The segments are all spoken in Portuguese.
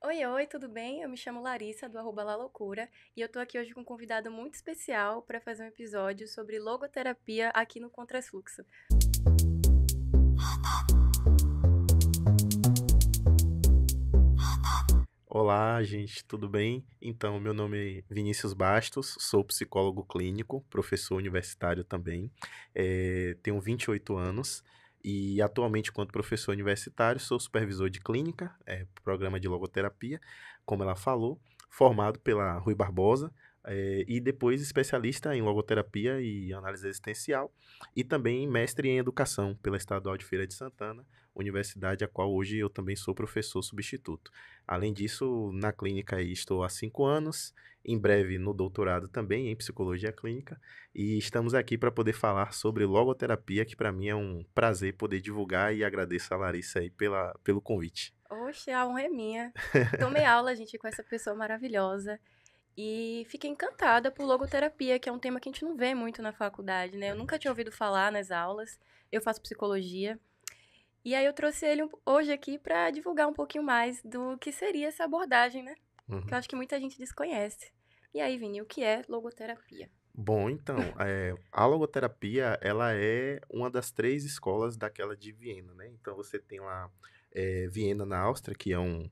Oi, oi, tudo bem? Eu me chamo Larissa, do @laloucura, e eu tô aqui hoje com um convidado muito especial para fazer um episódio sobre logoterapia aqui no Contrafluxo. Olá, gente, tudo bem? Então, meu nome é Vinícius Bastos, sou psicólogo clínico, professor universitário também, tenho 28 anos e atualmente, enquanto professor universitário, sou supervisor de clínica, programa de logoterapia, como ela falou, formado pela Rui Barbosa, e depois especialista em logoterapia e análise existencial, e também mestre em educação pela Estadual de Feira de Santana, universidade a qual hoje eu também sou professor substituto. Além disso, na clínica aí estou há 5 anos, em breve no doutorado também em psicologia clínica, e estamos aqui para poder falar sobre logoterapia, que para mim é um prazer poder divulgar e agradeço a Larissa aí pelo convite. Oxe, a honra é minha. Tomei aula, gente, com essa pessoa maravilhosa e fiquei encantada por logoterapia, que é um tema que a gente não vê muito na faculdade, né? Eu nunca tinha Verdade. ouvido falar nas aulas, eu faço psicologia, e aí eu trouxe ele hoje aqui para divulgar um pouquinho mais do que seria essa abordagem, né? Que eu Uhum. acho que muita gente desconhece. E aí, Vini, o que é logoterapia? Bom, então, a logoterapia, ela é uma das 3 escolas daquela de Viena, né? Então você tem lá, Viena na Áustria, que é um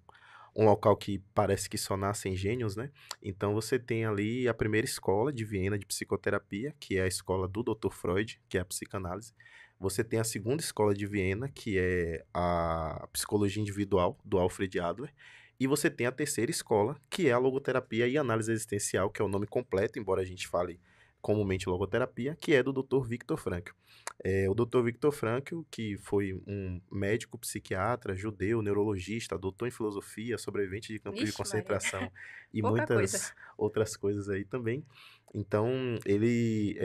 local que parece que só nascem gênios, né? Então você tem ali a primeira escola de Viena de psicoterapia, que é a escola do Dr. Freud, que é a psicanálise. Você tem a segunda escola de Viena, que é a psicologia individual, do Alfred Adler. E você tem a terceira escola, que é a logoterapia e análise existencial, que é o nome completo, embora a gente fale comumente logoterapia, que é do Dr. Viktor Frankl. O Dr. Viktor Frankl, que foi um médico psiquiatra, judeu, neurologista, doutor em filosofia, sobrevivente de campos de Vixe, Maria, concentração e pouca coisa. muitas outras coisas aí também. Então, ele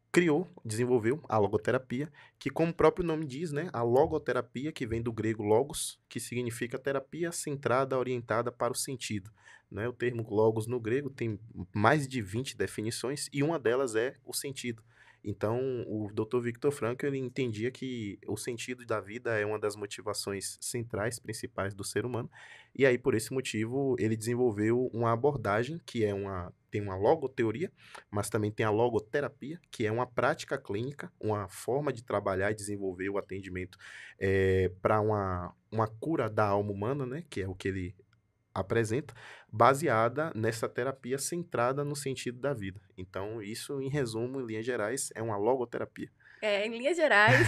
criou, desenvolveu a logoterapia, que como o próprio nome diz, né, a logoterapia, que vem do grego logos, que significa terapia centrada, orientada para o sentido. Né? O termo logos no grego tem mais de 20 definições e uma delas é o sentido. Então, o Dr. Viktor Frankl ele entendia que o sentido da vida é uma das motivações centrais, principais do ser humano, e aí, por esse motivo, ele desenvolveu uma abordagem que tem uma logoteoria, mas também tem a logoterapia, que é uma prática clínica, uma forma de trabalhar e desenvolver o atendimento para uma cura da alma humana, né, que é o que ele apresenta, baseada nessa terapia centrada no sentido da vida. Então, isso, em resumo, em linhas gerais, é uma logoterapia. É, em linhas gerais.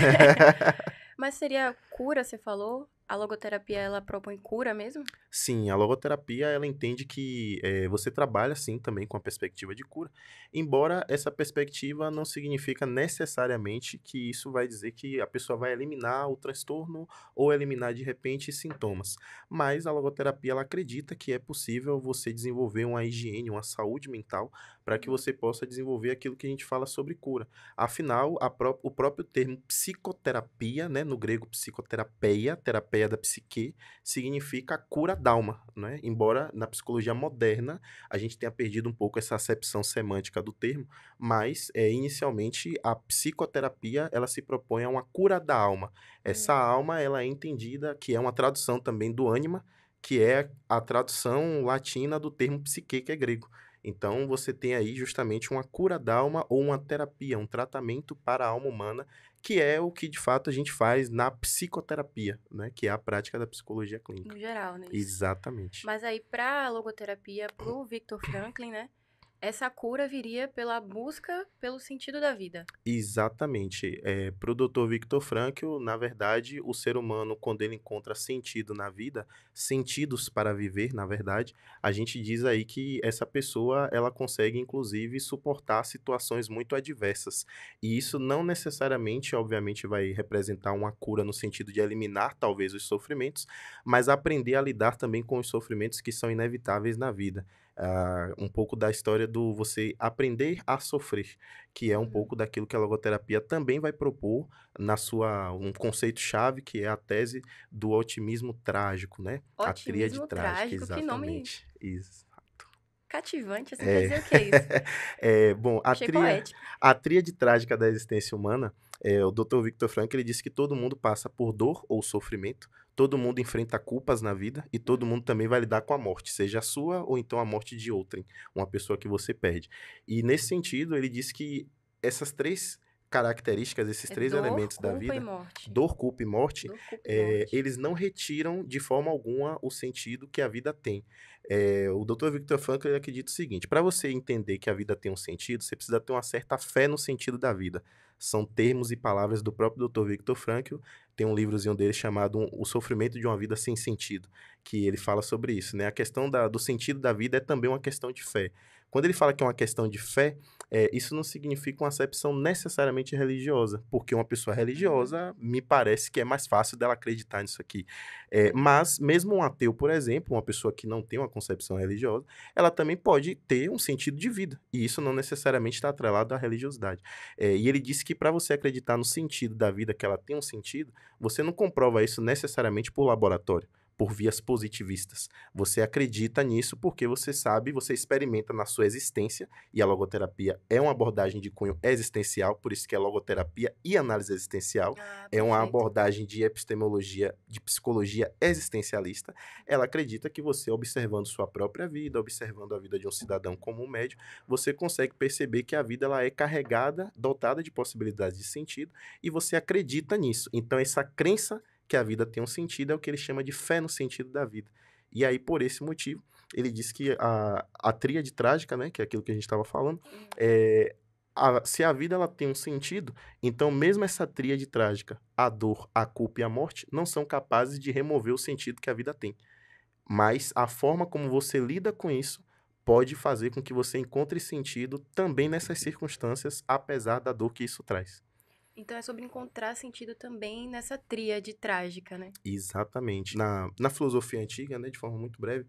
Mas seria cura, você falou? A logoterapia, ela propõe cura mesmo? Sim, a logoterapia ela entende que você trabalha sim também com a perspectiva de cura, embora essa perspectiva não significa necessariamente que isso vai dizer que a pessoa vai eliminar o transtorno ou eliminar de repente sintomas. Mas a logoterapia ela acredita que é possível você desenvolver uma higiene, uma saúde mental para que Uhum. você possa desenvolver aquilo que a gente fala sobre cura. Afinal, o próprio termo psicoterapia, né, no grego psicoterapeia, terapia da psique, significa a cura da alma, né? Embora na psicologia moderna a gente tenha perdido um pouco essa acepção semântica do termo, mas inicialmente a psicoterapia ela se propõe a uma cura da alma. Essa Hum. alma ela é entendida que é uma tradução também do ânima, que é a tradução latina do termo psique, que é grego. Então você tem aí justamente uma cura da alma ou uma terapia, um tratamento para a alma humana que é o que de fato a gente faz na psicoterapia, né, que é a prática da psicologia No clínica. geral, né? Isso. Exatamente. Mas aí, pra logoterapia, pro Viktor Franklin, né? Essa cura viria pela busca pelo sentido da vida. Exatamente. Para o Dr. Viktor Frankl, na verdade, o ser humano, quando ele encontra sentido na vida, sentidos para viver, na verdade, a gente diz aí que essa pessoa, ela consegue, inclusive, suportar situações muito adversas. E isso não necessariamente, obviamente, vai representar uma cura no sentido de eliminar, talvez, os sofrimentos, mas aprender a lidar também com os sofrimentos que são inevitáveis na vida. Um pouco da história do você aprender a sofrer, que é um Uhum. pouco daquilo que a logoterapia também vai propor na sua um conceito-chave, que é a tese do otimismo trágico, né? A tríade Otimismo trágica, trágico, que nome exatamente. Isso. cativante, assim, quer É. dizer o que é isso? Bom, Achei poético. a tríade trágica da existência humana, O Dr. Viktor Frankl, ele disse que todo mundo passa por dor ou sofrimento, todo mundo enfrenta culpas na vida e todo mundo também vai lidar com a morte, seja a sua ou então a morte de outrem, uma pessoa que você perde. E nesse sentido, ele disse que essas três características, esses É três dor, elementos da culpa e vida, morte. dor, culpa e morte, Dor, culpa e morte. eles não retiram de forma alguma o sentido que a vida tem. O Dr. Viktor Frankl ele acredita o seguinte: para você entender que a vida tem um sentido, você precisa ter uma certa fé no sentido da vida. São termos e palavras do próprio Dr. Viktor Frankl. Tem um livrozinho dele chamado O Sofrimento de uma Vida Sem Sentido, que ele fala sobre isso, né? A questão do sentido da vida é também uma questão de fé. Quando ele fala que é uma questão de fé, isso não significa uma acepção necessariamente religiosa, porque uma pessoa Uhum, religiosa, me parece que é mais fácil dela acreditar nisso aqui. uhum. Mas, mesmo um ateu, por exemplo, uma pessoa que não tem uma concepção religiosa, ela também pode ter um sentido de vida, e isso não necessariamente está atrelado à religiosidade. E ele disse que para você acreditar no sentido da vida, que ela tem um sentido, você não comprova isso necessariamente por laboratório, por vias positivistas. Você acredita nisso porque você sabe, você experimenta na sua existência, e a logoterapia é uma abordagem de cunho existencial, por isso que é logoterapia e análise existencial, Ah, é uma perfeito. abordagem de epistemologia, de psicologia existencialista. Ela acredita que você, observando sua própria vida, observando a vida de um cidadão como um médio, você consegue perceber que a vida ela é carregada, dotada de possibilidades de sentido, e você acredita nisso. Então, essa crença que a vida tem um sentido é o que ele chama de fé no sentido da vida. E aí, por esse motivo, ele diz que a tríade trágica, né, que é aquilo que a gente estava falando, Uhum. é, se a vida ela tem um sentido, então mesmo essa tríade trágica, a dor, a culpa e a morte, não são capazes de remover o sentido que a vida tem. Mas a forma como você lida com isso pode fazer com que você encontre sentido também nessas circunstâncias, apesar da dor que isso traz. Então é sobre encontrar sentido também nessa tríade trágica, né? Exatamente. Na filosofia antiga, né, de forma muito breve,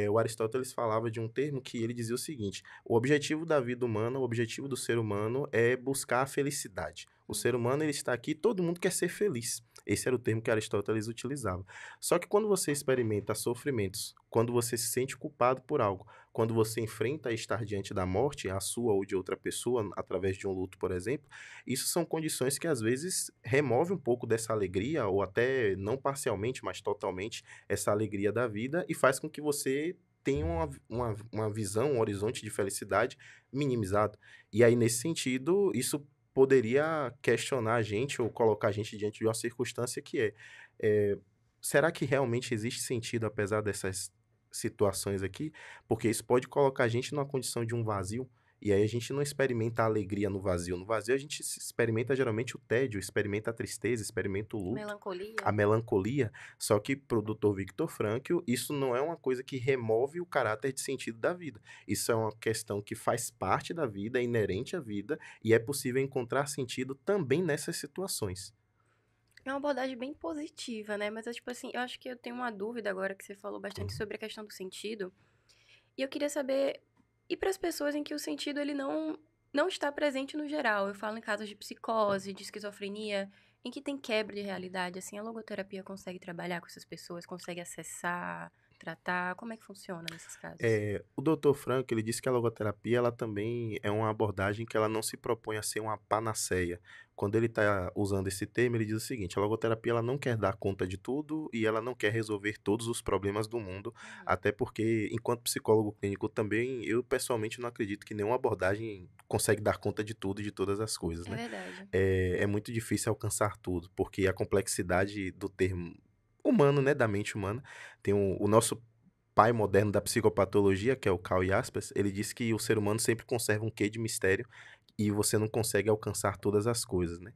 o Aristóteles falava de um termo que ele dizia o seguinte: o objetivo da vida humana, o objetivo do ser humano é buscar a felicidade. O ser Uhum. humano ele está aqui, todo mundo quer ser feliz. Esse era o termo que Aristóteles utilizava. Só que quando você experimenta sofrimentos, quando você se sente culpado por algo, quando você enfrenta estar diante da morte, a sua ou de outra pessoa, através de um luto, por exemplo, isso são condições que às vezes removem um pouco dessa alegria, ou até não parcialmente, mas totalmente, essa alegria da vida e faz com que você tenha uma visão, um horizonte de felicidade minimizado. E aí, nesse sentido, isso poderia questionar a gente ou colocar a gente diante de uma circunstância que é, será que realmente existe sentido apesar dessas situações aqui? Porque isso pode colocar a gente numa condição de um vazio, e aí a gente não experimenta a alegria no vazio. No vazio a gente experimenta geralmente o tédio, experimenta a tristeza, experimenta o luto, a Melancolia. melancolia. Só que para o Dr. Viktor Frankl, isso não é uma coisa que remove o caráter de sentido da vida. Isso é uma questão que faz parte da vida, é inerente à vida, e é possível encontrar sentido também nessas situações. É uma abordagem bem positiva, né? Mas é tipo assim, eu acho que eu tenho uma dúvida agora que você falou bastante Uhum. sobre a questão do sentido. E eu queria saber, e para as pessoas em que o sentido ele não está presente no geral? Eu falo em casos de psicose, de esquizofrenia, em que tem quebra de realidade, assim, a logoterapia consegue trabalhar com essas pessoas, consegue acessar, tratar, como é que funciona nesses casos? O Dr. Frank, ele disse que a logoterapia, ela também é uma abordagem que ela não se propõe a ser uma panaceia. Quando ele está usando esse termo, ele diz o seguinte: a logoterapia ela não quer dar conta de tudo e ela não quer resolver todos os problemas do mundo, Uhum. até porque, enquanto psicólogo clínico também, eu pessoalmente não acredito que nenhuma abordagem consegue dar conta de tudo e de todas as coisas, É né? verdade. É muito difícil alcançar tudo, porque a complexidade do termo humano, né, da mente humana, tem o nosso pai moderno da psicopatologia, que é o Carl Jaspers, ele diz que o ser humano sempre conserva um quê de mistério e você não consegue alcançar todas as coisas, né?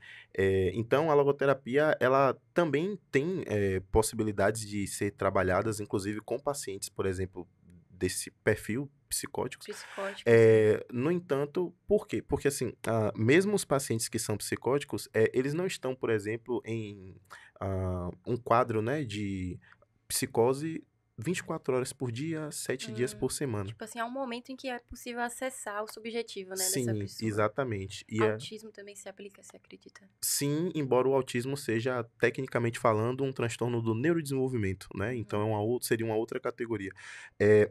Então, a logoterapia, ela também tem possibilidades de ser trabalhadas, inclusive com pacientes, por exemplo, desse perfil psicóticos. Psicótico, sim. No entanto, por quê? Porque, assim, mesmo os pacientes que são psicóticos, eles não estão, por exemplo, em um quadro, né, de psicose 24 horas por dia, 7 dias por semana. Tipo assim, há um momento em que é possível acessar o subjetivo, né, dessa Sim, pessoa. exatamente. Autismo também se aplica, você acredita? Sim, embora o autismo seja, tecnicamente falando, um transtorno do neurodesenvolvimento, né? Então Uhum. seria uma outra categoria.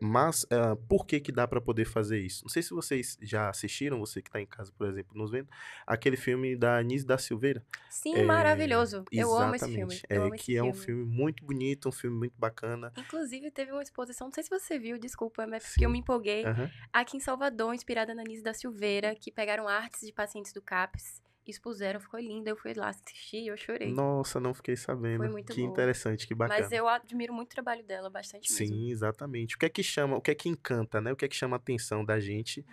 Mas por que que dá para poder fazer isso? Não sei se vocês já assistiram, você que está em casa, por exemplo, nos vendo, aquele filme da Anísio da Silveira. Sim, maravilhoso. Eu amo esse filme. Exatamente. Eu amo esse Que é um filme. filme muito bonito, um filme muito bacana. Inclusive, teve uma exposição, não sei se você viu, desculpa, mas porque eu me Sim. empolguei, Aham. aqui em Salvador, inspirada na Anísio da Silveira, que pegaram artes de pacientes do CAPS, expuseram, ficou linda. Eu fui lá assistir e eu chorei. Nossa, não fiquei Foi sabendo. muito Que boa. interessante, que Mas bacana. eu admiro muito o trabalho dela, bastante mesmo. Sim, exatamente. O que é que encanta, né? O que é que chama a atenção da gente,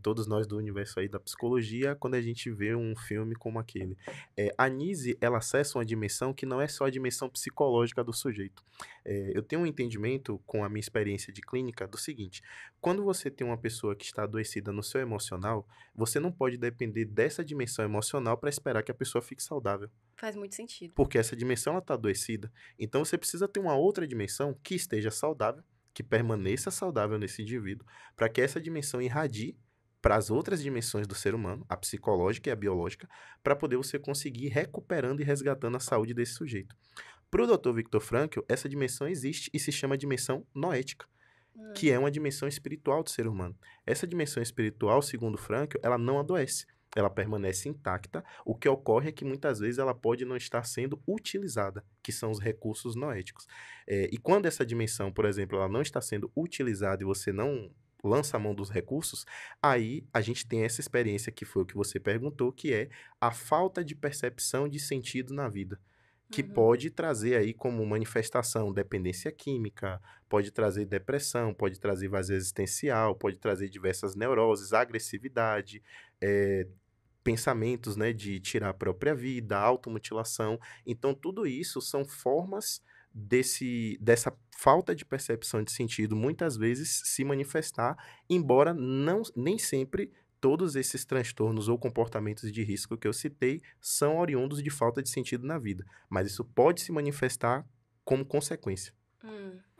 todos nós do universo aí da psicologia, quando a gente vê um filme como aquele. A Nise, ela acessa uma dimensão que não é só a dimensão psicológica do sujeito. Eu tenho um entendimento com a minha experiência de clínica do seguinte: quando você tem uma pessoa que está adoecida no seu emocional, você não pode depender dessa dimensão emocional para esperar que a pessoa fique saudável. Faz muito sentido. Porque essa dimensão ela está adoecida. Então você precisa ter uma outra dimensão que esteja saudável, que permaneça saudável nesse indivíduo, para que essa dimensão irradie para as outras dimensões do ser humano, a psicológica e a biológica, para poder você conseguir ir recuperando e resgatando a saúde desse sujeito. Para o Dr. Viktor Frankl, essa dimensão existe e se chama dimensão noética, Hum, que é uma dimensão espiritual do ser humano. Essa dimensão espiritual, segundo Frankl, ela não adoece. Ela permanece intacta. O que ocorre é que muitas vezes ela pode não estar sendo utilizada, que são os recursos noéticos. E quando essa dimensão, por exemplo, ela não está sendo utilizada e você não lança a mão dos recursos, aí a gente tem essa experiência que foi o que você perguntou, que é a falta de percepção de sentido na vida, que uhum, pode trazer aí como manifestação dependência química, pode trazer depressão, pode trazer vazio existencial, pode trazer diversas neuroses, agressividade, eh, pensamentos, né, de tirar a própria vida, automutilação. Então, tudo isso são formas dessa falta de percepção de sentido muitas vezes se manifestar, embora não nem sempre todos esses transtornos ou comportamentos de risco que eu citei são oriundos de falta de sentido na vida, mas isso pode se manifestar como consequência.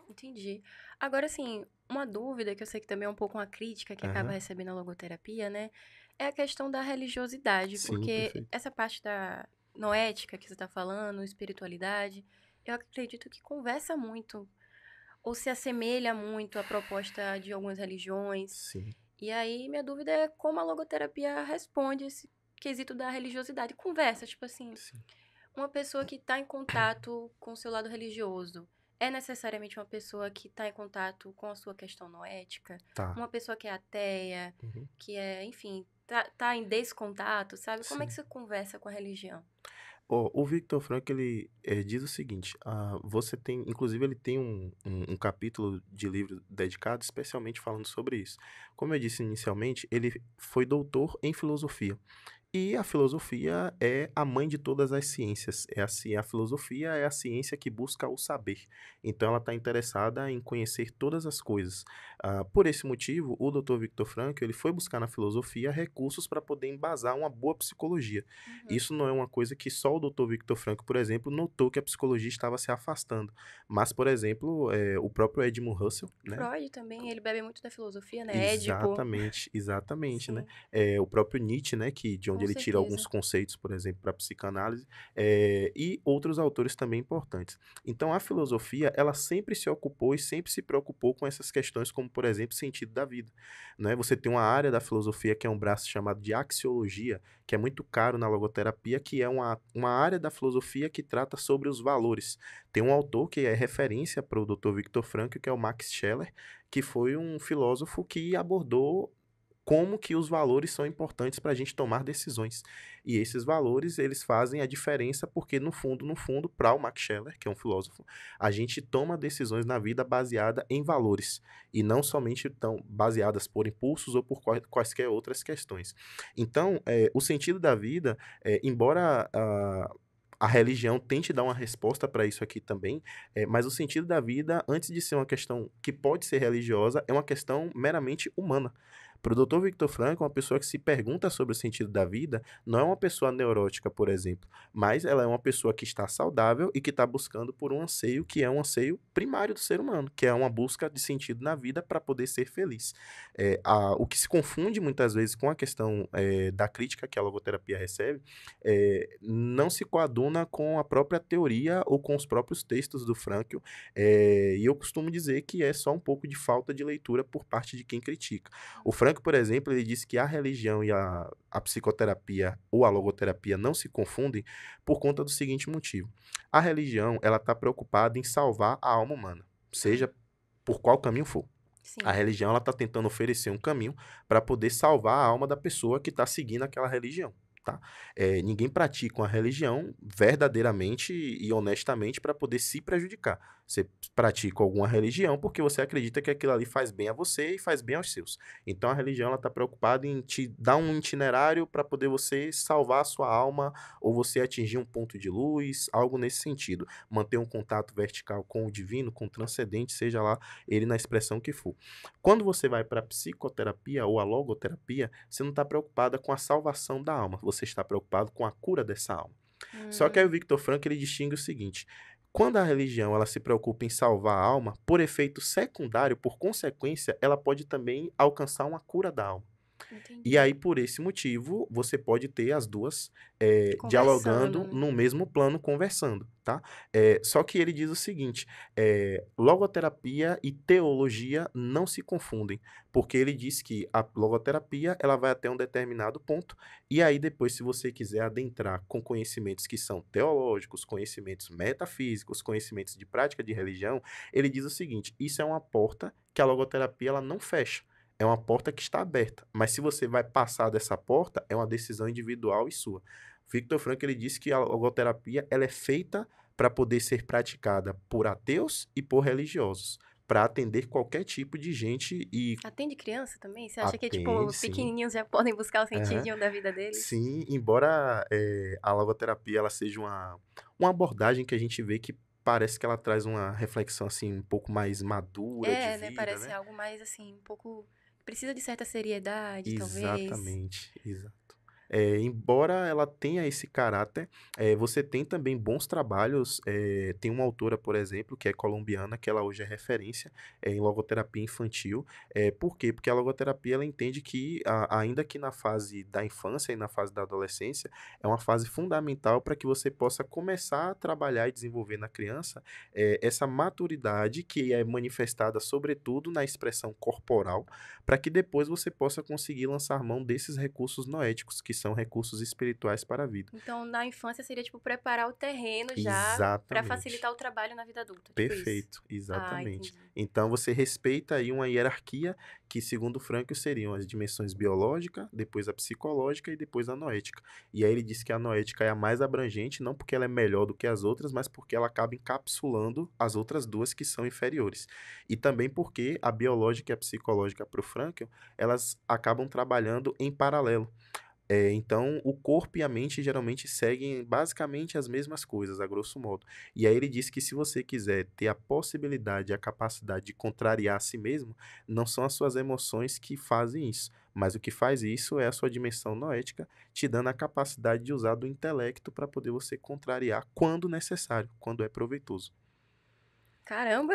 entendi. Agora, assim, uma dúvida que eu sei que também é um pouco uma crítica que acaba Aham. recebendo a logoterapia, né? É a questão da religiosidade, Sim, porque perfeito. essa parte da noética que você está falando, espiritualidade, eu acredito que conversa muito ou se assemelha muito à proposta de algumas religiões. Sim, E aí, minha dúvida é como a logoterapia responde esse quesito da religiosidade. Conversa, tipo assim, sim. uma pessoa que está em contato com o seu lado religioso é necessariamente uma pessoa que está em contato com a sua questão noética? Tá. Uma pessoa que é ateia, Uhum. que é, enfim, tá em descontato, sabe? Como é que Sim. você conversa com a religião? Ó, o Viktor Frankl, ele diz o seguinte, você tem, inclusive ele tem um capítulo de livro dedicado especialmente falando sobre isso. Como eu disse inicialmente, ele foi doutor em filosofia. E a filosofia é a mãe de todas as ciências. É assim, a filosofia é a ciência que busca o saber. Então, ela está interessada em conhecer todas as coisas. Por esse motivo, o Dr. Viktor Frankl ele foi buscar na filosofia recursos para poder embasar uma boa psicologia. Uhum. Isso não é uma coisa que só o Dr. Viktor Frankl, por exemplo, notou que a psicologia estava se afastando. Mas, por exemplo, o próprio Edmund Russell, né? Freud também, ele bebe muito da filosofia, né? Édipo. Exatamente, exatamente, né. Sim, O próprio Nietzsche, né, que de onde com ele tira alguns certeza. conceitos, por exemplo, para psicanálise, e outros autores também importantes. Então a filosofia, ela sempre se ocupou e sempre se preocupou com essas questões como, por exemplo, sentido da vida, né. Você tem uma área da filosofia que é um braço chamado de axiologia, que é muito caro na logoterapia, que é uma área da filosofia que trata sobre os valores. Tem um autor que é referência para o Dr. Viktor Frankl, que é o Max Scheler, que foi um filósofo que abordou como que os valores são importantes para a gente tomar decisões. E esses valores, eles fazem a diferença porque, no fundo, para o Max Scheler, que é um filósofo, a gente toma decisões na vida baseada em valores, e não somente tão baseadas por impulsos ou por quaisquer outras questões. Então, o sentido da vida, embora a religião tente dar uma resposta para isso aqui também, mas o sentido da vida, antes de ser uma questão que pode ser religiosa, é uma questão meramente humana. Para o Dr. Viktor Frankl, uma pessoa que se pergunta sobre o sentido da vida não é uma pessoa neurótica, por exemplo, mas ela é uma pessoa que está saudável e que está buscando por um anseio que é um anseio primário do ser humano, que é uma busca de sentido na vida para poder ser feliz. O que se confunde muitas vezes com a questão da crítica que a logoterapia recebe, não se coaduna com a própria teoria ou com os próprios textos do Frankl, e eu costumo dizer que é só um pouco de falta de leitura por parte de quem critica. O Frankl, por exemplo, ele disse que a religião e a psicoterapia ou a logoterapia não se confundem por conta do seguinte motivo. A religião, ela está preocupada em salvar a alma humana, seja por qual caminho for. A Sim. religião, ela está tentando oferecer um caminho para poder salvar a alma da pessoa que está seguindo aquela religião. Tá? Ninguém pratica uma religião verdadeiramente e honestamente para poder se prejudicar. Você pratica alguma religião porque você acredita que aquilo ali faz bem a você e faz bem aos seus. Então a religião está preocupada em te dar um itinerário para poder você salvar a sua alma ou você atingir um ponto de luz, algo nesse sentido. Manter um contato vertical com o divino, com o transcendente, seja lá ele na expressão que for. Quando você vai para a psicoterapia ou a logoterapia, você não está preocupada com a salvação da alma, você está preocupado com a cura dessa alma. Só que aí o Hum, Viktor Frankl ele distingue o seguinte: quando a religião ela se preocupa em salvar a alma, por efeito secundário, por consequência, ela pode também alcançar uma cura da alma. E entendi. aí, por esse motivo, você pode ter as duas Conversando, dialogando né? no mesmo plano, conversando, tá? Só que ele diz o seguinte, logoterapia e teologia não se confundem, porque ele diz que a logoterapia ela vai até um determinado ponto, e aí depois, se você quiser adentrar com conhecimentos que são teológicos, conhecimentos metafísicos, conhecimentos de prática de religião, ele diz o seguinte, isso é uma porta que a logoterapia ela não fecha. É uma porta que está aberta, mas se você vai passar dessa porta, é uma decisão individual e sua. Viktor Frankl ele disse que a logoterapia ela é feita para poder ser praticada por ateus e por religiosos, para atender qualquer tipo de gente e Atende criança também? Você acha que, tipo, atende, os sim. pequenininhos já podem buscar o Aham. sentidinho da vida deles? Sim, embora a logoterapia ela seja uma abordagem que a gente vê que parece que ela traz uma reflexão assim um pouco mais madura de É, né? vida, Parece né? algo mais, assim, um pouco... Precisa de certa seriedade, talvez. Exatamente, exato. Embora ela tenha esse caráter, você tem também bons trabalhos. Tem uma autora, por exemplo, que é colombiana, que ela hoje é referência em logoterapia infantil. Por quê? Porque a logoterapia ela entende que, ainda que na fase da infância e na fase da adolescência, é uma fase fundamental para que você possa começar a trabalhar e desenvolver na criança essa maturidade que é manifestada, sobretudo, na expressão corporal para que depois você possa conseguir lançar mão desses recursos noéticos, que são recursos espirituais para a vida. Então, na infância seria, tipo, preparar o terreno já pra Exatamente. facilitar o trabalho na vida adulta, tipo isso. Perfeito, Ah, exatamente. entendi. Então você respeita aí uma hierarquia que, segundo Frankl, seriam as dimensões biológica, depois a psicológica e depois a noética. E aí ele diz que a noética é a mais abrangente, não porque ela é melhor do que as outras, mas porque ela acaba encapsulando as outras duas que são inferiores. E também porque a biológica e a psicológica para o Frankl, elas acabam trabalhando em paralelo. Então, o corpo e a mente geralmente seguem basicamente as mesmas coisas, a grosso modo. E aí ele diz que se você quiser ter a possibilidade, a capacidade de contrariar a si mesmo, não são as suas emoções que fazem isso, mas o que faz isso é a sua dimensão noética, te dando a capacidade de usar do intelecto para poder você contrariar quando necessário, quando é proveitoso. Caramba!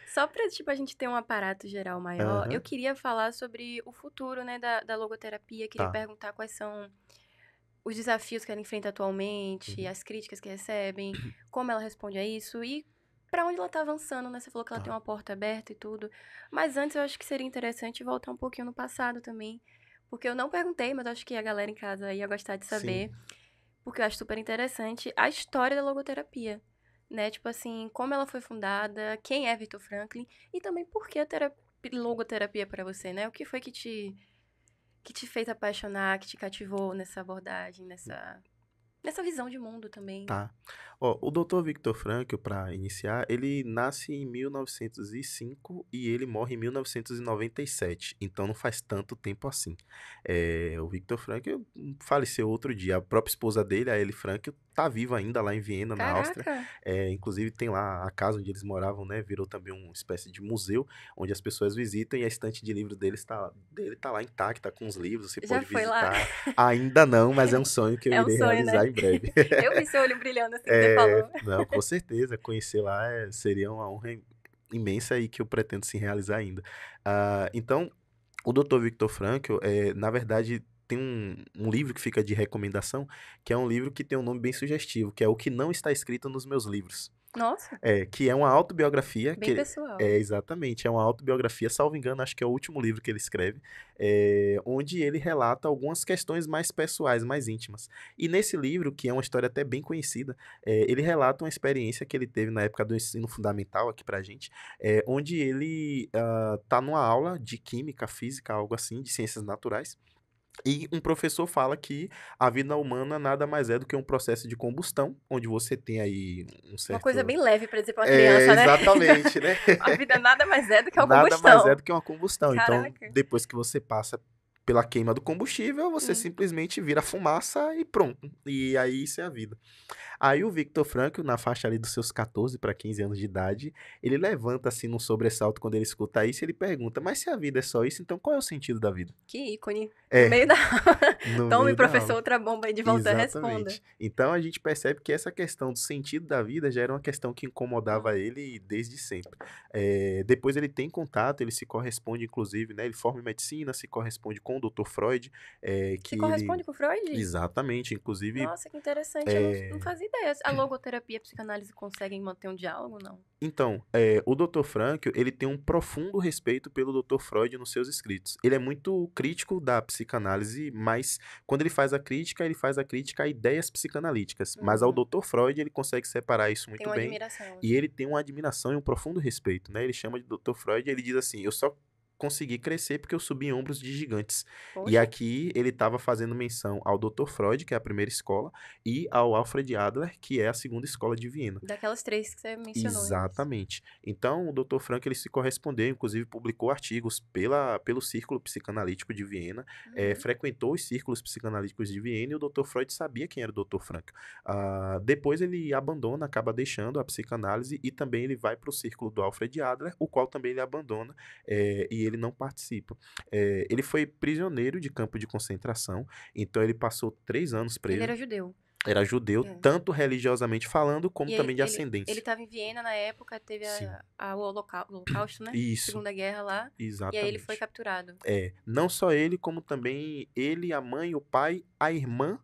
Só pra, tipo, a gente ter um aparato geral maior, eu Aham, queria falar sobre o futuro, né, da logoterapia. Queria tá. perguntar quais são os desafios que ela enfrenta atualmente, Uhum, as críticas que recebem, como ela responde a isso e pra onde ela tá avançando, né? Você falou que ela tem tá. uma porta aberta e tudo. Mas antes eu acho que seria interessante voltar um pouquinho no passado também. Porque eu não perguntei, mas acho que a galera em casa ia gostar de Sim, saber. Porque eu acho super interessante a história da logoterapia. Né? Tipo assim, como ela foi fundada, quem é Viktor Franklin e também por que a logoterapia pra você, né? O que foi que te fez apaixonar, que te cativou nessa abordagem, nessa visão de mundo também. tá. Ó, o Dr. Viktor Frankl, para iniciar, ele nasce em 1905 e ele morre em 1997. Então não faz tanto tempo assim. O Viktor Frankl faleceu outro dia. A própria esposa dele, a Ellie Frankl, tá viva ainda lá em Viena, na Áustria. Caraca, Inclusive tem lá a casa onde eles moravam, né? Virou também uma espécie de museu onde as pessoas visitam e a estante de livros dele tá lá intacta com os livros. Você já pode foi lá? visitar. Ainda não, mas é um sonho que eu É um irei sonho, realizar né? em breve. Eu vi seu olho brilhando assim que você falou. Não, com certeza, conhecer lá seria uma honra imensa e que eu pretendo sim realizar ainda. Então, o Dr. Viktor Frankl, na verdade, tem um livro que fica de recomendação, que é um livro que tem um nome bem sugestivo, que é O que Não Está Escrito nos Meus Livros. Nossa, Que é uma autobiografia, bem pessoal. exatamente, é uma autobiografia, salvo engano, acho que é o último livro que ele escreve, onde ele relata algumas questões mais pessoais, mais íntimas. E nesse livro, que é uma história até bem conhecida, ele relata uma experiência que ele teve na época do ensino fundamental aqui pra gente, onde ele tá numa aula de química, física, algo assim, de ciências naturais, e um professor fala que a vida humana nada mais é do que um processo de combustão, onde você tem aí um Uma coisa certo. bem leve pra dizer pra uma criança, né? Exatamente, né? A vida nada mais é do que uma Nada mais é combustão. do que uma combustão. Então, Caraca. depois que você passa pela queima do combustível, você Hum. simplesmente vira fumaça e pronto. E aí isso é a vida. Aí o Viktor Frankl, na faixa ali dos seus 14 para 15 anos de idade, ele levanta assim num sobressalto quando ele escuta isso e ele pergunta: Mas se a vida é só isso, então qual é o sentido da vida? Que ícone. No É, meio da. no Tome, meio da professor, aula. outra bomba aí de volta, responda. Exatamente. Então a gente percebe que essa questão do sentido da vida já era uma questão que incomodava Hum. ele desde sempre. Depois ele tem contato, ele se corresponde, inclusive, né? Ele forma em medicina, se corresponde com o Dr. Freud, Se que ele. corresponde com Freud? Exatamente, inclusive. Nossa, que interessante. Eu não é, fazia ideia. A logoterapia e a psicanálise conseguem manter um diálogo, não? Então, o Dr. Frankl, ele tem um profundo respeito pelo Dr. Freud nos seus escritos. Ele é muito crítico da psicanálise, mas quando ele faz a crítica a ideias psicanalíticas. Mas ao Uhum. Dr. Freud, ele consegue separar isso Tem muito uma bem, admiração, e assim. ele tem uma admiração e um profundo respeito, né? Ele chama de Dr. Freud e ele diz assim: eu só consegui crescer porque eu subi em ombros de gigantes. E Poxa, aqui ele estava fazendo menção ao Dr. Freud, que é a primeira escola, e ao Alfred Adler, que é a segunda escola de Viena. daquelas três que você mencionou antes. Exatamente. Então, o Dr. Frank ele se correspondeu, inclusive publicou artigos pelo Círculo Psicanalítico de Viena, Uhum. frequentou os círculos psicanalíticos de Viena e o Dr. Freud sabia quem era o Dr. Frank. Depois ele abandona, acaba deixando a psicanálise e também ele vai para o círculo do Alfred Adler, o qual também ele abandona e ele não participa. Ele foi prisioneiro de campo de concentração, então ele passou 3 anos Ele preso. era judeu. Era judeu, É. tanto religiosamente falando, como E também de ele ascendência. tava em Viena na época, teve Sim. o Holocausto, né? Isso, Segunda Guerra lá. E aí ele foi exatamente. capturado. Não só ele, como também ele, a mãe, o pai, a irmã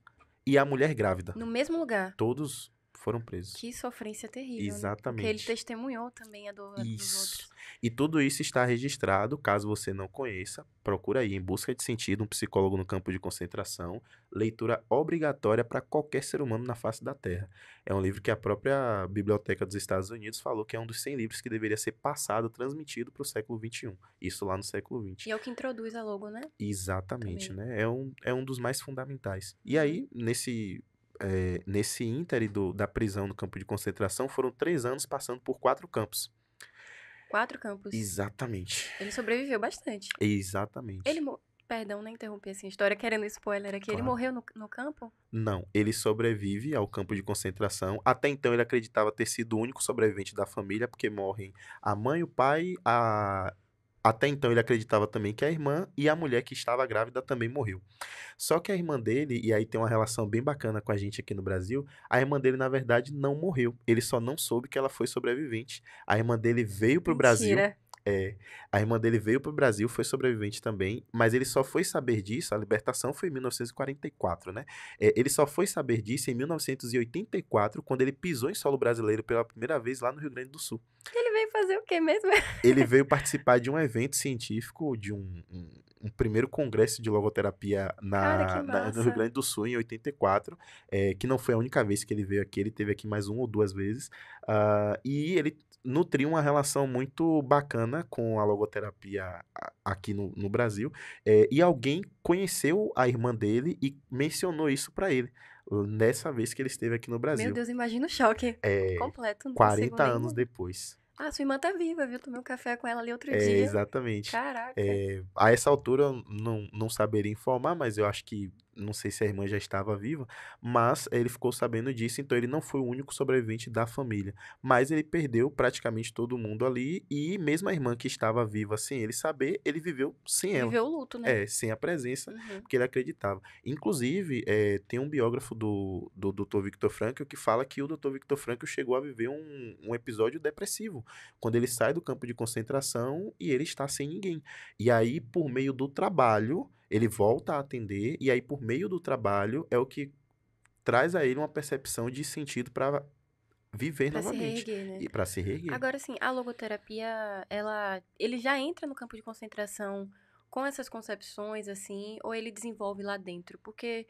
e a mulher grávida. No mesmo lugar. Todos foram presos. Que sofrência terrível, né? Porque ele Exatamente. testemunhou também a dor dos Isso. outros. E tudo isso está registrado, caso você não conheça, procura aí, Em Busca de Sentido, um psicólogo no campo de concentração, leitura obrigatória para qualquer ser humano na face da Terra. É um livro que a própria Biblioteca dos Estados Unidos falou que é um dos 100 livros que deveria ser passado, transmitido para o século XXI. Isso lá no século XX. E é o que introduz a logo, né? Exatamente, Também. né? É um dos mais fundamentais. E Uhum. aí, nesse íntere da prisão no campo de concentração, foram 3 anos passando por 4 campos. 4 campos. Exatamente. Ele sobreviveu bastante. Exatamente. Perdão, né? Interromper assim a história querendo spoiler aqui. Ele Claro. morreu no campo? Não, ele sobrevive ao campo de concentração. Até então ele acreditava ter sido o único sobrevivente da família, porque morrem a mãe, o pai, até então ele acreditava também que a irmã e a mulher que estava grávida também morreu. Só que a irmã dele, e aí tem uma relação bem bacana com a gente aqui no Brasil, a irmã dele, na verdade, não morreu. Ele só não soube que ela foi sobrevivente. A irmã dele veio pro Brasil. Mentira. A irmã dele veio pro Brasil, foi sobrevivente também, mas ele só foi saber disso, a libertação foi em 1944, né? Ele só foi saber disso em 1984, quando ele pisou em solo brasileiro pela primeira vez lá no Rio Grande do Sul. Ele veio fazer o quê mesmo? Ele veio participar de um evento científico, de um primeiro congresso de logoterapia Cara, que no Rio massa. Grande do Sul, em 84, que não foi a única vez que ele veio aqui, ele teve aqui mais 1 ou 2 vezes, e ele nutriu uma relação muito bacana com a logoterapia aqui no Brasil, e alguém conheceu a irmã dele e mencionou isso para ele. nessa vez que ele esteve aqui no Meu Brasil. Deus, imagina o choque É, completo. Não consigo 40 nem. anos depois. Ah, sua irmã tá viva, viu? Tomei um café com ela ali outro É, dia. exatamente. Caraca. A essa altura eu não saberia informar, mas eu acho que, não sei se a irmã já estava viva, mas ele ficou sabendo disso, então ele não foi o único sobrevivente da família. Mas ele perdeu praticamente todo mundo ali, e mesmo a irmã que estava viva sem ele saber, ele viveu sem ela. Viveu o luto, né? É, sem a presença, Uhum. porque ele acreditava. Inclusive, tem um biógrafo do Dr. Viktor Frankl que fala que o Dr. Viktor Frankl chegou a viver um episódio depressivo, quando ele sai do campo de concentração e ele está sem ninguém. E aí, por meio do trabalho, ele volta a atender, e aí, por meio do trabalho, é o que traz a ele uma percepção de sentido para viver Pra se novamente reerguer, né? e para se reerguer. Agora, assim, a logoterapia, ele já entra no campo de concentração com essas concepções, assim, ou ele desenvolve lá dentro? Porque,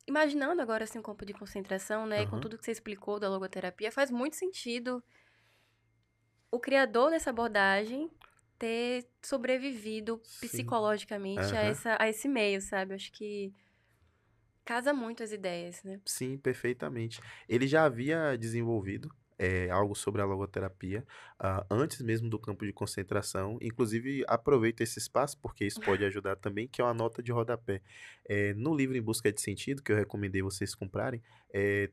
imaginando agora, assim, um campo de concentração, né, e com Aham. tudo que você explicou da logoterapia, faz muito sentido o criador dessa abordagem ter sobrevivido Sim. psicologicamente a, Aham. a esse meio, sabe? Acho que casa muito as ideias, né? Sim, perfeitamente. Ele já havia desenvolvido algo sobre a logoterapia antes mesmo do campo de concentração. Inclusive, aproveito esse espaço, porque isso pode ajudar também, que é uma nota de rodapé. No livro Em Busca de Sentido, que eu recomendei vocês comprarem,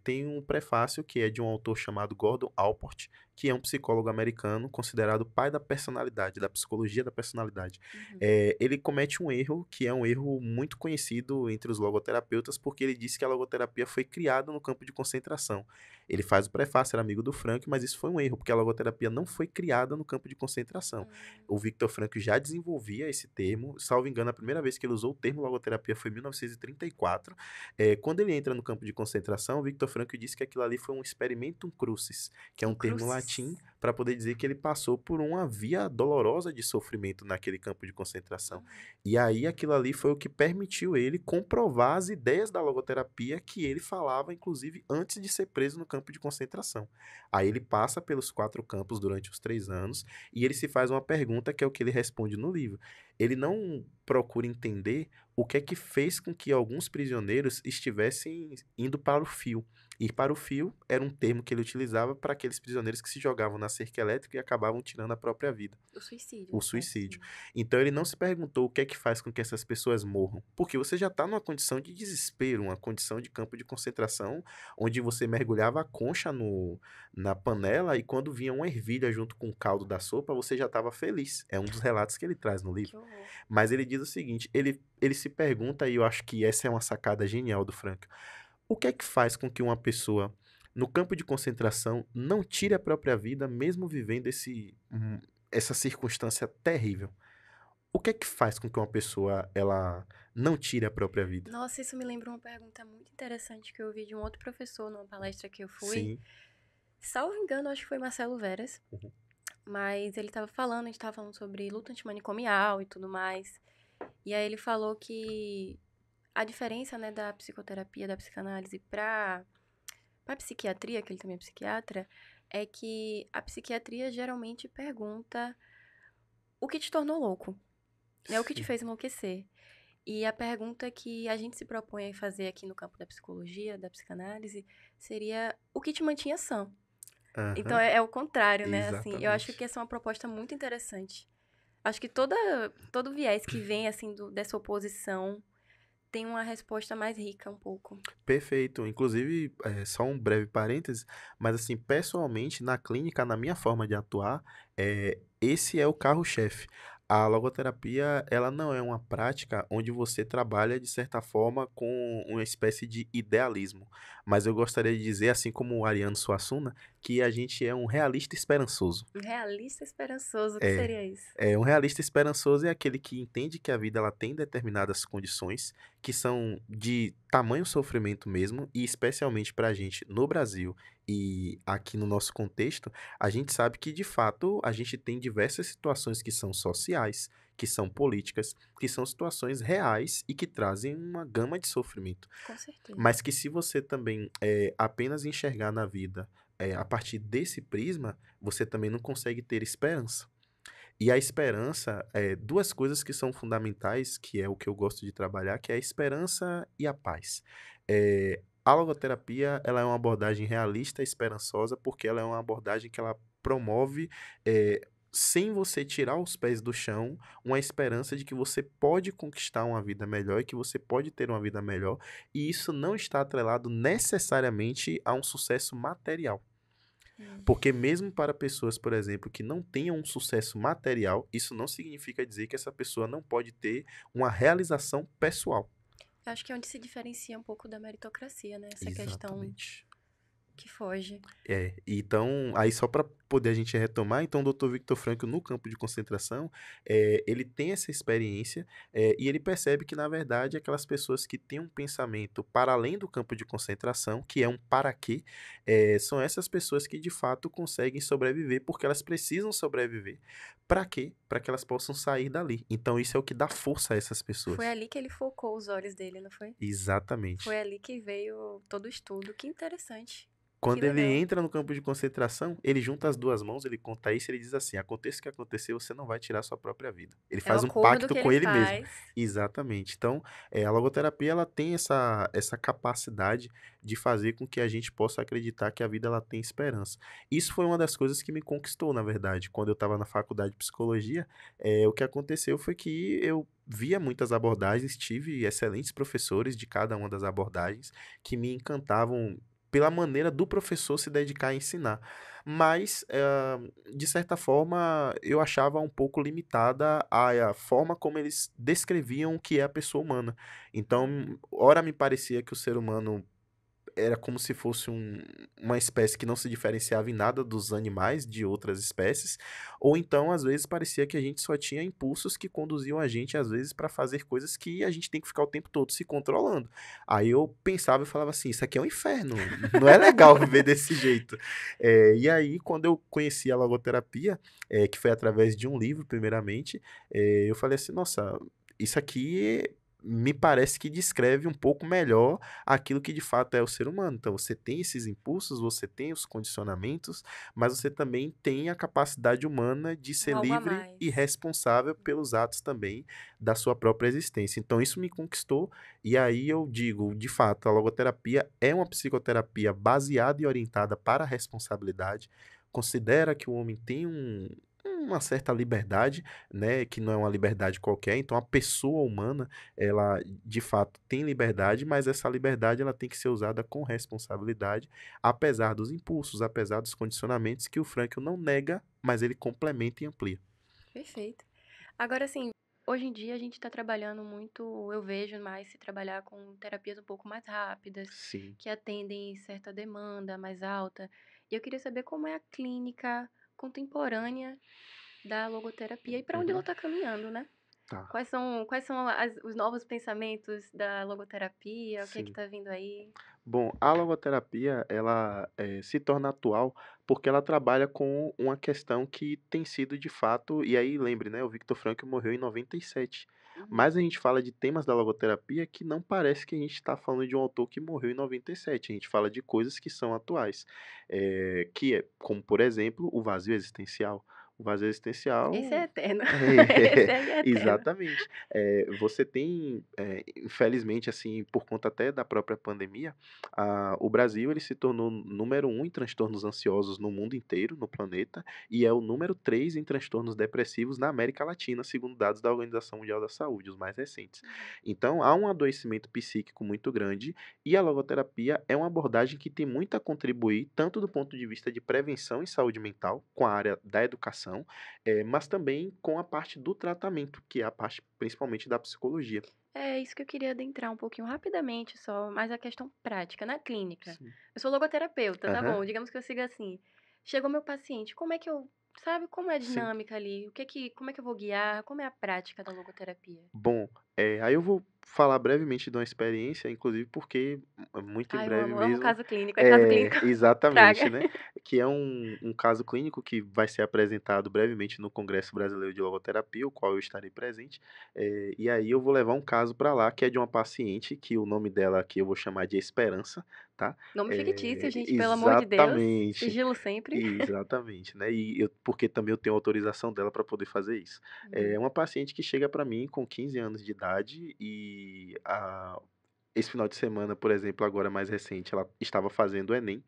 tem um prefácio que é de um autor chamado Gordon Allport, que é um psicólogo americano considerado o pai da personalidade, da psicologia da personalidade. Uhum. Ele comete um erro que é um erro muito conhecido entre os logoterapeutas, porque ele disse que a logoterapia foi criada no campo de concentração. Ele faz o prefácio, era amigo do Frank, mas isso foi um erro, porque a logoterapia não foi criada no campo de concentração. Hum. O Viktor Frankl já desenvolvia esse termo, salvo engano, a primeira vez que ele usou o termo logoterapia foi em 1934. Quando ele entra no campo de concentração, o Viktor Frankl disse que aquilo ali foi um experimentum crucis, que é um Um termo cruzes. latim para poder dizer que ele passou por uma via dolorosa de sofrimento naquele campo de concentração. Uhum. E aí aquilo ali foi o que permitiu ele comprovar as ideias da logoterapia que ele falava, inclusive, antes de ser preso no campo de concentração. Aí ele passa pelos 4 campos durante os 3 anos e ele se faz uma pergunta que é o que ele responde no livro. Ele não procura entender o que é que fez com que alguns prisioneiros estivessem indo para o fio. Ir para o fio era um termo que ele utilizava para aqueles prisioneiros que se jogavam na cerca elétrica e acabavam tirando a própria vida, O suicídio, o no caso, suicídio. sim. Então ele não se perguntou o que é que faz com que essas pessoas morram, porque você já está numa condição de desespero, uma condição de campo de concentração, onde você mergulhava a concha na panela e quando vinha uma ervilha junto com o caldo da sopa, você já estava feliz. É um dos relatos que ele traz no livro. Que horror. Mas ele diz o seguinte, ele se pergunta, e eu acho que essa é uma sacada genial do Frank, o que é que faz com que uma pessoa no campo de concentração não tire a própria vida, mesmo vivendo essa circunstância terrível? O que é que faz com que uma pessoa ela não tire a própria vida? Nossa, isso me lembra uma pergunta muito interessante que eu ouvi de um outro professor numa palestra que eu fui. Sim. Salvo engano, acho que foi Marcelo Veras. Uhum. Mas ele tava falando, a gente tava falando sobre luta antimanicomial e tudo mais. E aí ele falou que a diferença, né, da psicoterapia, da psicanálise pra psiquiatria, que ele também é psiquiatra, é que a psiquiatria geralmente pergunta o que te tornou louco, né? O que te Sim. fez enlouquecer. E a pergunta que a gente se propõe a fazer aqui no campo da psicologia, da psicanálise, seria o que te mantinha sã. Então Aham. é o contrário, né? Assim, eu acho que Exatamente. essa é uma proposta muito interessante. Acho que todo viés que vem, assim, dessa oposição tem uma resposta mais rica um pouco. Perfeito. Inclusive, só um breve parêntese, mas assim, pessoalmente, na clínica, na minha forma de atuar, esse é o carro-chefe. A logoterapia, ela não é uma prática onde você trabalha, de certa forma, com uma espécie de idealismo. Mas eu gostaria de dizer, assim como o Ariano Suassuna, que a gente é um realista esperançoso. Um realista esperançoso, o que É, seria isso? um realista esperançoso é aquele que entende que a vida ela tem determinadas condições que são de tamanho sofrimento mesmo, e especialmente para a gente no Brasil e aqui no nosso contexto, a gente sabe que de fato a gente tem diversas situações que são sociais, que são políticas, que são situações reais e que trazem uma gama de sofrimento. Com certeza. Mas que se você também apenas enxergar na vida a partir desse prisma, você também não consegue ter esperança. E a esperança, duas coisas que são fundamentais, que é o que eu gosto de trabalhar, que é a esperança e a paz. A logoterapia, ela é uma abordagem realista e esperançosa, porque ela é uma abordagem que ela promove, sem você tirar os pés do chão, uma esperança de que você pode conquistar uma vida melhor e que você pode ter uma vida melhor, e isso não está atrelado necessariamente a um sucesso material. Hum. Porque mesmo para pessoas, por exemplo, que não tenham um sucesso material, isso não significa dizer que essa pessoa não pode ter uma realização pessoal. Eu acho que é onde se diferencia um pouco da meritocracia, né? Essa questão Exatamente. que foge. Então, aí só para poder a gente retomar, então o Dr. Viktor Frankl no campo de concentração, ele tem essa experiência, e ele percebe que, na verdade, aquelas pessoas que têm um pensamento para além do campo de concentração, que é um para quê, são essas pessoas que de fato conseguem sobreviver, porque elas precisam sobreviver. Para quê? Para que elas possam sair dali. Então, isso é o que dá força a essas Foi pessoas. ali que ele focou os olhos dele, não foi? Foi Exatamente. ali que veio todo o estudo. Que interessante. Que Quando ele legal. entra no campo de concentração, ele junta as duas mãos, ele conta isso, ele diz assim: aconteça o que acontecer, você não vai tirar sua própria vida. Ele É o faz um acordo pacto que com ele ele mesmo. faz. Exatamente. Então, a logoterapia ela tem essa capacidade de fazer com que a gente possa acreditar que a vida ela tem esperança. Isso foi uma das coisas que me conquistou, na verdade. Quando eu estava na faculdade de psicologia, o que aconteceu foi que eu via muitas abordagens, tive excelentes professores de cada uma das abordagens que me encantavam pela maneira do professor se dedicar a ensinar. Mas, de certa forma, eu achava um pouco limitada a forma como eles descreviam o que é a pessoa humana. Então, ora me parecia que o ser humano era como se fosse uma espécie que não se diferenciava em nada dos animais de outras espécies, ou então, às vezes, parecia que a gente só tinha impulsos que conduziam a gente, às vezes, para fazer coisas que a gente tem que ficar o tempo todo se controlando. Aí eu pensava e falava assim: isso aqui é um inferno, não é legal viver desse jeito. E aí, quando eu conheci a logoterapia, que foi através de um livro, primeiramente, eu falei assim: nossa, isso aqui me parece que descreve um pouco melhor aquilo que de fato é o ser humano. Então, você tem esses impulsos, você tem os condicionamentos, mas você também tem a capacidade humana de Um ser algo a livre e mais. responsável pelos atos também da sua própria existência. Então, isso me conquistou, e aí eu digo, de fato, a logoterapia é uma psicoterapia baseada e orientada para a responsabilidade. Considera que o homem tem uma certa liberdade, né, que não é uma liberdade qualquer. Então, a pessoa humana ela de fato tem liberdade, mas essa liberdade ela tem que ser usada com responsabilidade, apesar dos impulsos, apesar dos condicionamentos que o Frankl não nega, mas ele complementa e amplia. Perfeito. Agora, assim, hoje em dia a gente está trabalhando muito, eu vejo mais se trabalhar com terapias um pouco mais rápidas, Sim. que atendem certa demanda mais alta. E eu queria saber como é a clínica contemporânea da logoterapia e para onde ela Uhum. está caminhando, né? Tá. Quais são os novos pensamentos da logoterapia? O que é que Sim. tá vindo aí? Bom, a logoterapia, ela se torna atual porque ela trabalha com uma questão que tem sido de fato, e aí lembre, né, o Viktor Frankl morreu em 97. Uhum. Mas a gente fala de temas da logoterapia que não parece que a gente está falando de um autor que morreu em 97. A gente fala de coisas que são atuais, que é como, por exemplo, o vazio existencial. O vazio Esse é existencial eterno. Esse é, aí é eterno. exatamente. Você tem, infelizmente, assim, por conta até da própria pandemia, o Brasil ele se tornou número um em transtornos ansiosos no mundo inteiro, no planeta, e é o número 3 em transtornos depressivos na América Latina, segundo dados da Organização Mundial da Saúde, os mais recentes. Uhum. Então, há um adoecimento psíquico muito grande, e a logoterapia é uma abordagem que tem muito a contribuir, tanto do ponto de vista de prevenção em saúde mental, com a área da educação, mas também com a parte do tratamento, que é a parte principalmente da psicologia. É isso que eu queria adentrar um pouquinho rapidamente só, mas a questão prática, na clínica. Sim. Eu sou logoterapeuta, tá Aham. bom? Digamos que eu siga assim. Chegou meu paciente, como é que eu, sabe, como é a Sim. dinâmica ali? Como é que eu vou guiar? Como é a prática da logoterapia? Bom, aí eu vou falar brevemente de uma experiência, inclusive porque muito em Ai, eu breve amo mesmo. caso clínico. É caso clínico? Exatamente, Traga. né? Que é um caso clínico que vai ser apresentado brevemente no Congresso Brasileiro de Logoterapia, o qual eu estarei presente. E aí eu vou levar um caso para lá, que é de uma paciente, que o nome dela aqui eu vou chamar de Esperança, tá? Nome fictício, gente, pelo amor de Deus. Exatamente. Sigilo sempre. Exatamente, né? Porque também eu tenho autorização dela para poder fazer isso. É Uhum. uma paciente que chega para mim com 15 anos de idade e esse final de semana, por exemplo, agora mais recente, ela estava fazendo o Enem,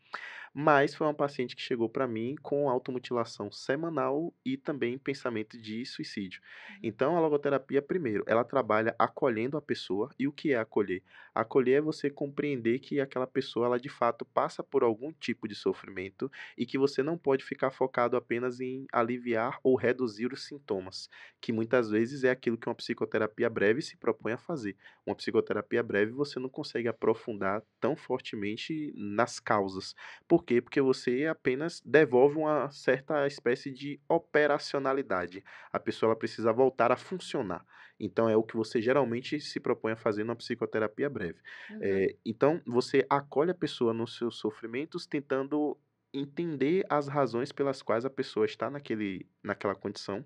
mas foi uma paciente que chegou para mim com automutilação semanal e também pensamento de suicídio. Uhum. Então, a logoterapia, primeiro, ela trabalha acolhendo a pessoa. E o que é acolher? Acolher é você compreender que aquela pessoa, ela de fato passa por algum tipo de sofrimento e que você não pode ficar focado apenas em aliviar ou reduzir os sintomas, que muitas vezes é aquilo que uma psicoterapia breve se propõe a fazer. Uma psicoterapia breve você não consegue aprofundar tão fortemente nas causas. Por quê? Porque você apenas devolve uma certa espécie de operacionalidade. A pessoa ela precisa voltar a funcionar. Então é o que você geralmente se propõe a fazer numa psicoterapia breve. Uhum. Então você acolhe a pessoa nos seus sofrimentos, tentando entender as razões pelas quais a pessoa está naquela condição,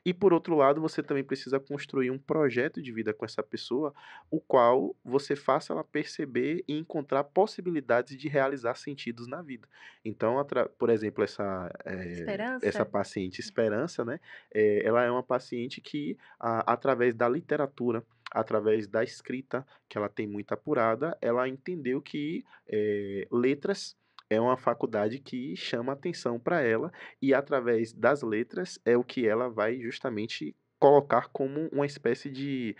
e por outro lado, você também precisa construir um projeto de vida com essa pessoa, o qual você faça ela perceber e encontrar possibilidades de realizar sentidos na vida. Então, por exemplo, essa Esperança? paciente Esperança, né? Ela é uma paciente que, através da literatura, através da escrita, que ela tem muito apurada, ela entendeu que letras é uma faculdade que chama atenção para ela, e através das letras é o que ela vai justamente colocar como uma espécie de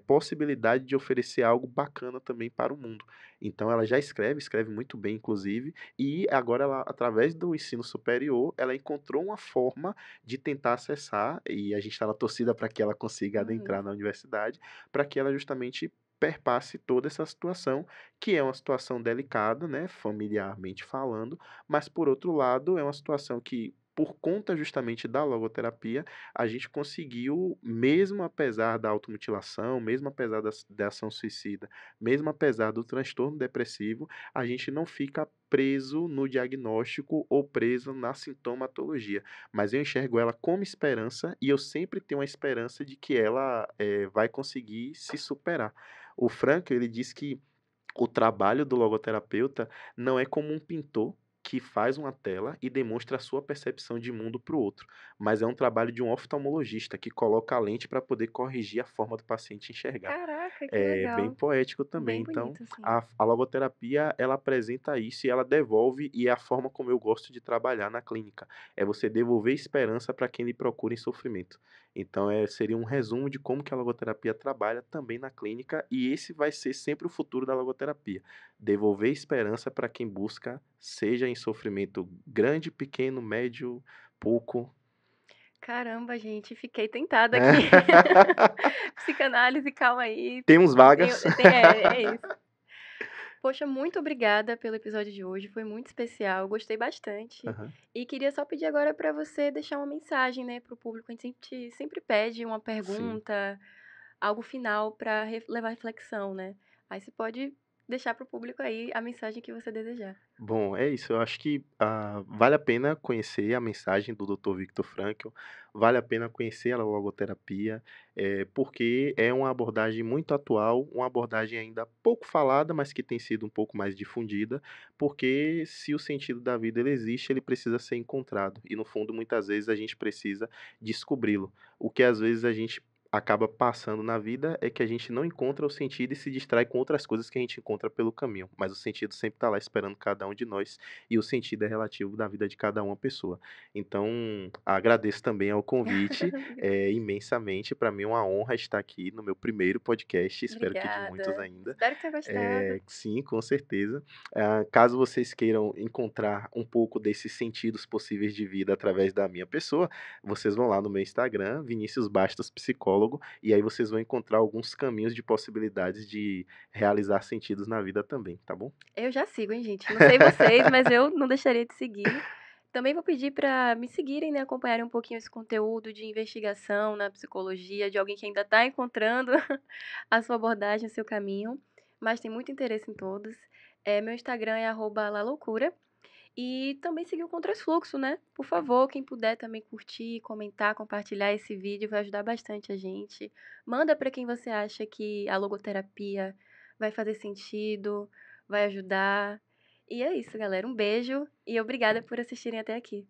possibilidade de oferecer algo bacana também para o mundo. Então ela já escreve muito bem, inclusive, e agora ela, através do ensino superior, ela encontrou uma forma de tentar acessar, e a gente está na torcida para que ela consiga Uhum. adentrar na universidade, para que ela justamente perpasse toda essa situação, que é uma situação delicada, né, familiarmente falando, mas por outro lado, é uma situação que, por conta justamente da logoterapia, a gente conseguiu, mesmo apesar da automutilação, mesmo apesar da ação suicida, mesmo apesar do transtorno depressivo, a gente não fica preso no diagnóstico ou preso na sintomatologia. Mas eu enxergo ela como esperança, e eu sempre tenho a esperança de que ela vai conseguir se superar. O Frank, ele diz que o trabalho do logoterapeuta não é como um pintor que faz uma tela e demonstra a sua percepção de mundo para o outro, mas é um trabalho de um oftalmologista que coloca a lente para poder corrigir a forma do paciente enxergar. Caraca, que É bem legal. poético também. Bem Então, bonito, assim. a logoterapia, ela apresenta isso e ela devolve, e é a forma como eu gosto de trabalhar na clínica. É você devolver esperança para quem lhe procura em sofrimento. Então, seria um resumo de como que a logoterapia trabalha também na clínica, e esse vai ser sempre o futuro da logoterapia. Devolver esperança para quem busca, seja em sofrimento grande, pequeno, médio, pouco. Caramba, gente, fiquei tentada aqui. Psicanálise, calma aí. Temos vagas. É isso. Poxa, muito obrigada pelo episódio de hoje, foi muito especial, gostei bastante. Aham, E queria só pedir agora para você deixar uma mensagem, né, para o público. A gente sempre pede uma sim. pergunta, algo final para levar reflexão, né? Aí você pode deixar para o público aí a mensagem que você desejar. Bom, é isso. Eu acho que vale a pena conhecer a mensagem do Dr. Viktor Frankl, vale a pena conhecer a logoterapia, porque é uma abordagem muito atual, uma abordagem ainda pouco falada, mas que tem sido um pouco mais difundida, porque se o sentido da vida ele existe, ele precisa ser encontrado. E no fundo, muitas vezes a gente precisa descobri-lo. O que às vezes a gente acaba passando na vida é que a gente não encontra o sentido e se distrai com outras coisas que a gente encontra pelo caminho, mas o sentido sempre está lá esperando cada um de nós, e o sentido é relativo da vida de cada uma pessoa. Então, agradeço também ao convite, imensamente. Para mim é uma honra estar aqui no meu primeiro podcast, espero que de muitos Obrigada. ainda. Espero que tenha gostado. Sim, com certeza. Caso vocês queiram encontrar um pouco desses sentidos possíveis de vida através da minha pessoa, vocês vão lá no meu Instagram, Vinícius Bastos Psicólogo, e aí vocês vão encontrar alguns caminhos de possibilidades de realizar sentidos na vida também, tá bom? Eu já sigo, hein, gente. Não sei vocês, mas eu não deixaria de seguir. Também vou pedir para me seguirem, né, acompanharem um pouquinho esse conteúdo de investigação na psicologia, de alguém que ainda está encontrando a sua abordagem, o seu caminho, mas tem muito interesse em todos. Meu Instagram é @laloucura. E também seguir o Contrafluxo, né? Por favor, quem puder também curtir, comentar, compartilhar esse vídeo, vai ajudar bastante a gente. Manda para quem você acha que a logoterapia vai fazer sentido, vai ajudar. E é isso, galera. Um beijo e obrigada por assistirem até aqui.